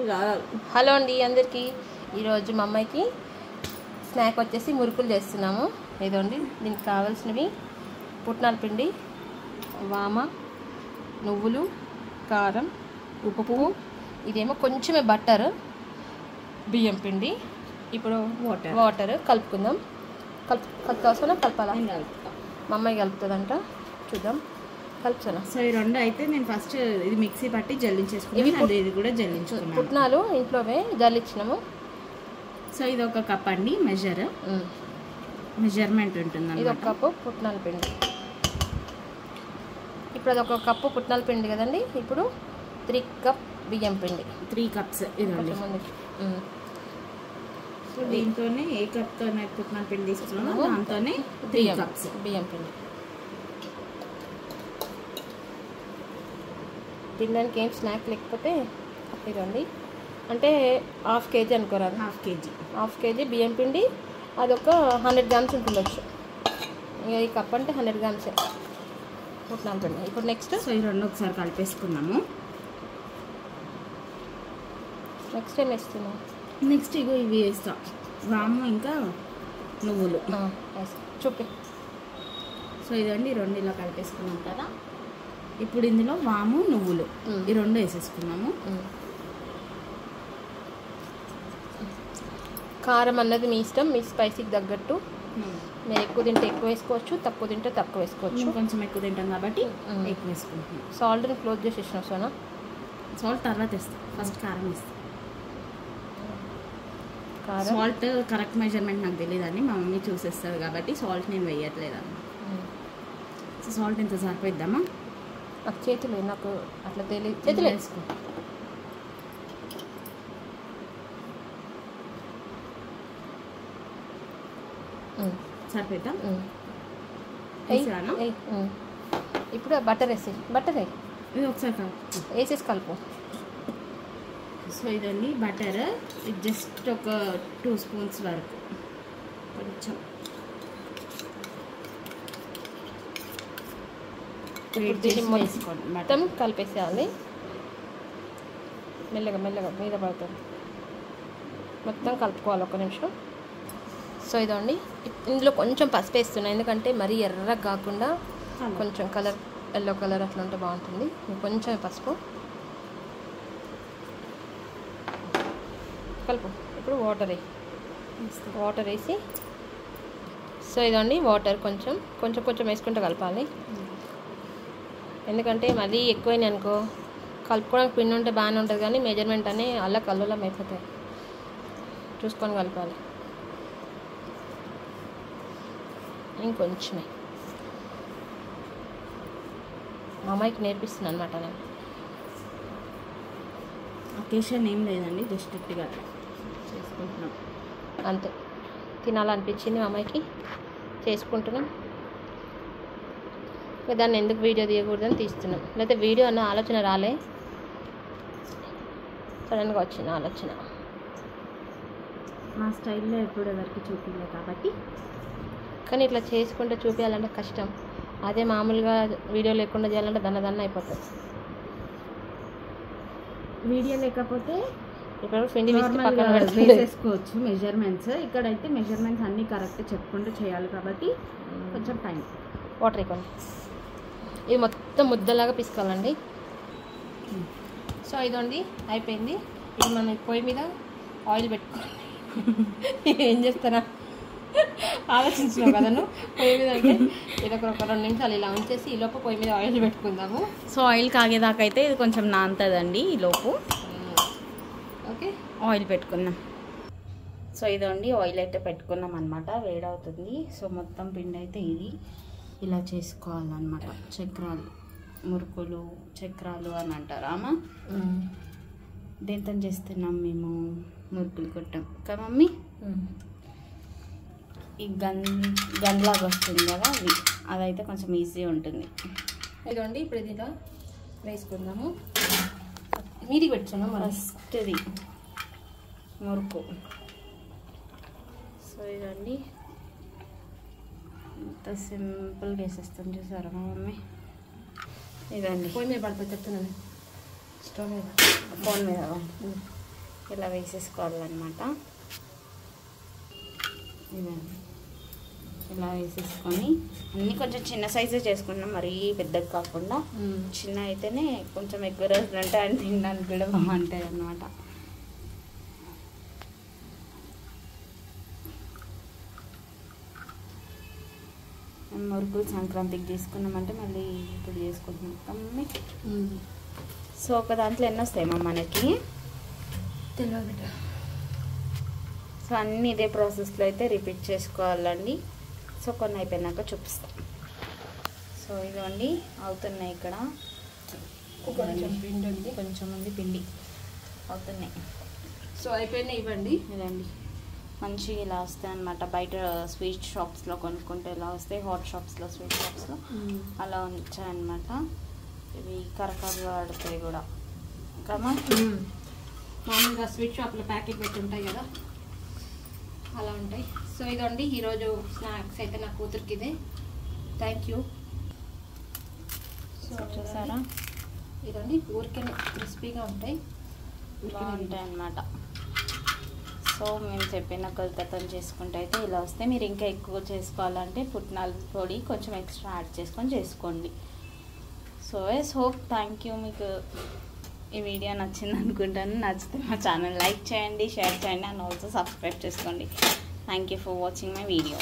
Hello అండి అందరికీ. ఈరోజు మా అమ్మాయికి స్నాక్ వచ్చేసి మురుకులు చేస్తున్నాము. ఇదండి దీనికి కావాల్సినవి పుట్నాల పిండి, వామ, నువ్వులు, కారం, ఉప్పు, ఇదేమో కొంచెమే బట్టర్, బియ్యం పిండి. ఇప్పుడు వాటర్ కలుపుకుందాం. కలుపుతావసనా కలపాలా? మా అమ్మాయి కలుపుతుందంట, చూద్దాం. కలుపుతాను. సో ఈ రెండు అయితే నేను ఫస్ట్ ఇది మిక్సీ పట్టి జల్లించేసుకున్నాను. ఇది కూడా జల్లించుకున్నాను. పుట్నాలు ఇంట్లోవే జల్లించినాము. సో ఇది ఒక కప్ అండి, మెజర్మెంట్ ఉంటుంది. ఇది ఒక కప్పు పుట్నాల పిండి. ఇప్పుడు అది ఒక కప్పు పుట్నాల పిండి కదండి. ఇప్పుడు 3 కప్ బియ్యం పిండి. 3 కప్స్ ఇదండి. సో దీంతోనే ఏ కప్తోనే పుట్నాల పిండి తీసుకున్నామో దాంతోనే 3 కప్స్ బియ్యం పిండి. తినడానికి ఏం స్నాక్ లేకపోతే ఇదండి, అంటే ½ కేజీ అనుకోరాదు. హాఫ్ కేజీ బియ్యం పిండి, అదొక 100 గ్రామ్స్ ఉంటుండొచ్చు. ఇక ఈ కప్ అంటే 100 గ్రామ్సే పుట్నాల పిండి. ఇప్పుడు నెక్స్ట్ సో ఈ రెండు ఒకసారి కలిపేసుకున్నాము. నెక్స్ట్ ఏం వేస్తున్నాం? నెక్స్ట్ ఇగో ఇవి వేస్తాం, వాము ఇంకా నువ్వులు. చూపి. సో ఇదండి రెండు ఇలా కలిపేసుకున్నాం కదా. ఇప్పుడు ఇందులో వాము, నువ్వులు ఈ రెండు వేసేసుకున్నాము. కారం అన్నది మీ ఇష్టం, మీ స్పైసీకి తగ్గట్టు. మీరు ఎక్కువ తింటే ఎక్కువ వేసుకోవచ్చు, తక్కువ తింటే తక్కువ వేసుకోవచ్చు. కొంచెం ఎక్కువ తింటాం కాబట్టి ఎక్కువ వేసుకుంటాం. సాల్ట్ని క్లోజ్ చేసేసినాం. సోనా సాల్ట్ తర్వాత వేస్తాం, ఫస్ట్ కారం వేస్తాం. సాల్ట్ కరెక్ట్ మెజర్మెంట్ నాకు తెలియదండి, మా మమ్మీ చూసేస్తుంది కాబట్టి సాల్ట్ నేను వేయట్లేదండి. సో సాల్ట్ ఎంత సరిపోయిద్దామా? నాకు చేతులు నాకు అట్లా తెలియదు. చేతులు వేసుకో. సరిపోయిద్దాం. ఇప్పుడు బటర్ వేసి ఇది ఒకసారి వేసేసి కలుపు. సో ఇదండి బటర్, ఇది జస్ట్ ఒక 2 స్పూన్స్ వరకు కొంచెం మొత్తం కలిపేసేయాలి. మెల్లగా మీద పడుతుంది, మొత్తం కలుపుకోవాలి. 1 నిమిషం. సో ఇదండి, ఇందులో కొంచెం పసుపు వేస్తున్నాను, ఎందుకంటే మరీ ఎర్రగా కాకుండా కొంచెం కలర్ ఎల్లో కలర్ అట్లా ఉంటే బాగుంటుంది. కొంచెం పసుపు కలుపు. ఇప్పుడు వాటర్ వేసి, సో ఇదండి వాటర్ కొంచెం వేసుకుంటూ కలపాలి. ఎందుకంటే మరీ ఎక్కువైనా అనుకో కలుపుకోవడానికి పిండి ఉంటే బాగానే ఉంటుంది, కానీ మెజర్మెంట్ అని కల్లులం అయిపోతాయి. చూసుకొని కలపాలి. ఇంకొంచెమే మా అమ్మాయికి నేర్పిస్తున్నాను అనమాట. నేను అకేషన్ ఏం లేదండి, జస్ట్ ఇట్టిగా చేసుకుంటున్నాం అంతే. తినాలనిపించింది మా అమ్మాయికి, చేసుకుంటున్నాం. దాన్ని ఎందుకు వీడియో తీయకూడదని తీస్తున్నాం, లేకపోతే వీడియో అన్న ఆలోచన రాలే, సడన్గా వచ్చిన ఆలోచన. మా స్టైల్లో ఎప్పుడు ఎవరికి చూపించలేదు కాబట్టి. కానీ ఇట్లా చేసుకుంటే చూపించాలంటే కష్టం. అదే మామూలుగా వీడియో లేకుండా చేయాలంటే దన్న అయిపోతుంది. వీడియో లేకపోతే ఇప్పుడు పిండి చేసుకోవచ్చు మెజర్మెంట్స్. ఇక్కడైతే మెజర్మెంట్స్ అన్నీ కరెక్ట్ చెప్పుకుంటూ చేయాలి కాబట్టి కొంచెం టైం. వాటర్ ఎక్కువ. ఇది మొత్తం ముద్దలాగా పిసుకోవాలండి. సో ఇదండి అయిపోయింది. ఇది మనం పొయ్యి మీద ఆయిల్ పెట్టుకోండి. ఏం చేస్తారా ఆలోచించినావు కదా నువ్వు. పొయ్యి మీద అంటే ఇది ఒక 2 నిమిషాలు ఇలా ఉంచేసి ఈ లోపు పొయ్యి మీద ఆయిల్ పెట్టుకుందాము. సో ఆయిల్ కాగేదాకా అయితే ఇది కొంచెం నానుతుందండి. ఈ లోపు ఓకే ఆయిల్ పెట్టుకుందాం. సో ఇదండి ఆయిల్ అయితే పెట్టుకున్నాం అనమాట, వేడవుతుంది. సో మొత్తం పిండి అయితే ఇది ఇలా చేసుకోవాలన్నమాట. చక్రాలు, మురుకులు, చక్రాలు అని అంటారు అమ్మ. దేంతో చేస్తున్నాం మేము? మురుకులు కొట్టాం కదా మమ్మీ. ఈ గన్లాగా వస్తుంది కదా, అదైతే కొంచెం ఈజీ ఉంటుంది. ఇదండి ఇప్పుడు ఇది ఇలా వేసుకుందాము. మీది పెట్టాను ఫస్ట్ది మురుకు. సో ఇదండి ఇంత సింపుల్గా వేసేస్తాం, చూసారా మా మమ్మీ. ఇదండి పొయ్యి మీద పడిపోయి చెప్తున్నాను, స్టవ్ మీద, ఫోన్ మీద ఇలా వేసేసుకోవాలన్నమాట. ఇదండి ఇలా వేసేసుకొని అన్నీ కొంచెం చిన్న సైజే చేసుకుంటున్నాం, మరీ పెద్దగా కాకుండా. చిన్న అయితేనే కొంచెం ఎక్కువ రోజులు ఉంటాయి అని తినడానికి కూడా బాగుంటాయి అన్నమాట. మురుకులు సంక్రాంతికి తీసుకున్నామంటే మళ్ళీ ఇప్పుడు చేసుకుంటున్నాం. సో ఒక దాంట్లో ఎన్ని వస్తాయమ్మా మనకి తెలియదు. సో అన్నీ ఇదే ప్రాసెస్లో అయితే రిపీట్ చేసుకోవాలండి. సో కొన్ని అయిపోయినాక చూపిస్తాం. సో ఇదిగోండి అవుతున్నాయి ఇక్కడ కొంచెం పిండి ఉంది, కొంచెం ఉంది పిండి అవుతున్నాయి. సో అయిపోయినాయి ఇవ్వండి. ఇదండి మంచిగా ఇలా వస్తాయి అన్నమాట. బయట స్వీట్ షాప్స్లో కొనుక్కుంటే ఇలా వస్తాయి, హాట్ షాప్స్లో స్వీట్ షాప్స్లో అలా వచ్చాయన్నమాట. ఇవి కరకరలాడుతాయి కూడా కమా. మామూలుగా స్వీట్ షాప్లో ప్యాకెట్ పెట్టి ఉంటాయి కదా, అలా ఉంటాయి. సో ఇదండి ఈరోజు స్నాక్స్ అయితే నా కూతురికి ఇదే. Thank you. సో చూసారా ఇదండి ఊరికే క్రిస్పీగా ఉంటాయి, బాగుంటాయి అన్నమాట. సో మేము చెప్పిన కొలతతో చేసుకుంటే అయితే ఇలా వస్తే, మీరు ఇంకా ఎక్కువ చేసుకోవాలంటే పుట్నాల పొడి కొంచెం ఎక్స్ట్రా యాడ్ చేసుకొని చేసుకోండి. సో ఎస్ హోప్ థ్యాంక్ యూ. మీకు ఈ వీడియో నచ్చింది అనుకుంటాను. నచ్చితే మా ఛానల్ లైక్ చేయండి, షేర్ చేయండి అండ్ ఆల్సో సబ్స్క్రైబ్ చేసుకోండి. Thank you for watching my video.